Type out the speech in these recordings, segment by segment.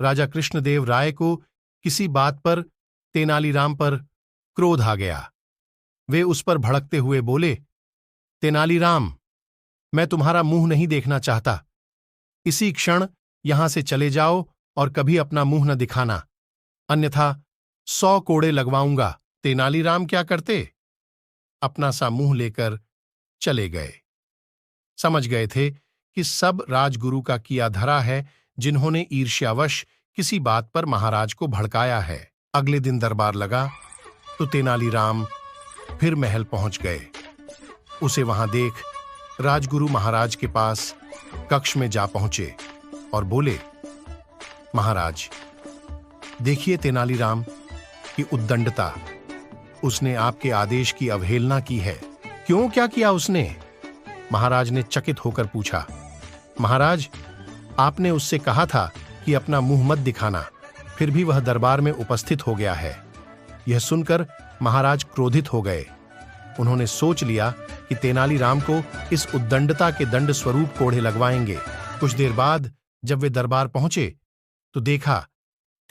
राजा कृष्णदेव राय को किसी बात पर तेनालीराम पर क्रोध आ गया। वे उस पर भड़कते हुए बोले, तेनालीराम, मैं तुम्हारा मुंह नहीं देखना चाहता। इसी क्षण यहां से चले जाओ और कभी अपना मुंह न दिखाना, अन्यथा 100 कोड़े लगवाऊंगा। तेनालीराम क्या करते? अपना सा मुंह लेकर चले गए। समझ गए थे कि सब राजगुरु का किया धरा है, जिन्होंने ईर्ष्यावश किसी बात पर महाराज को भड़काया है। अगले दिन दरबार लगा तो तेनालीराम फिर महल पहुंच गए। उसे वहां देख राजगुरु महाराज के पास कक्ष में जा पहुंचे और बोले, महाराज, देखिए तेनालीराम की उद्दंडता। उसने आपके आदेश की अवहेलना की है। क्यों, क्या किया उसने? महाराज ने चकित होकर पूछा। महाराज, आपने उससे कहा था कि अपना मुंह मत दिखाना, फिर भी वह दरबार में उपस्थित हो गया है। यह सुनकर महाराज क्रोधित हो गए। उन्होंने सोच लिया कि तेनालीराम को इस उद्दंडता के दंड स्वरूप कोड़े लगवाएंगे। कुछ देर बाद जब वे दरबार पहुंचे तो देखा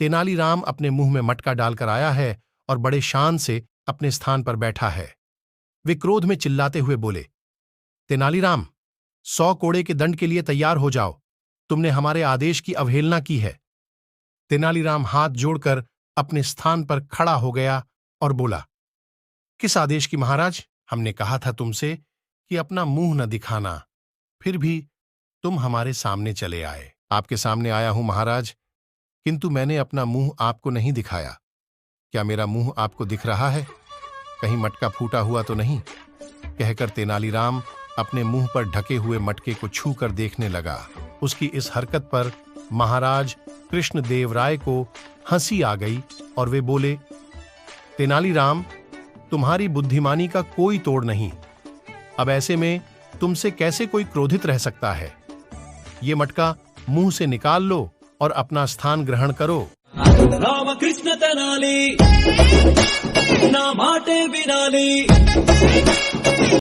तेनालीराम अपने मुंह में मटका डालकर आया है और बड़े शान से अपने स्थान पर बैठा है। वे क्रोध में चिल्लाते हुए बोले, तेनालीराम, 100 कोड़े के दंड के लिए तैयार हो जाओ। तुमने हमारे आदेश की अवहेलना की है। तेनालीराम हाथ जोड़कर अपने स्थान पर खड़ा हो गया और बोला, किस आदेश की महाराज? हमने कहा था तुमसे कि अपना मुंह न दिखाना, फिर भी तुम हमारे सामने चले आए। आपके सामने आया हूं महाराज, किंतु मैंने अपना मुंह आपको नहीं दिखाया। क्या मेरा मुंह आपको दिख रहा है? कहीं मटका फूटा हुआ तो नहीं? कहकर तेनालीराम अपने मुंह पर ढके हुए मटके को छू कर देखने लगा। उसकी इस हरकत पर महाराज कृष्णदेव राय को हंसी आ गई और वे बोले, तेनालीराम, तुम्हारी बुद्धिमानी का कोई तोड़ नहीं। अब ऐसे में तुमसे कैसे कोई क्रोधित रह सकता है? ये मटका मुंह से निकाल लो और अपना स्थान ग्रहण करो। राम कृष्ण तेनाली ना माटे बिनाली।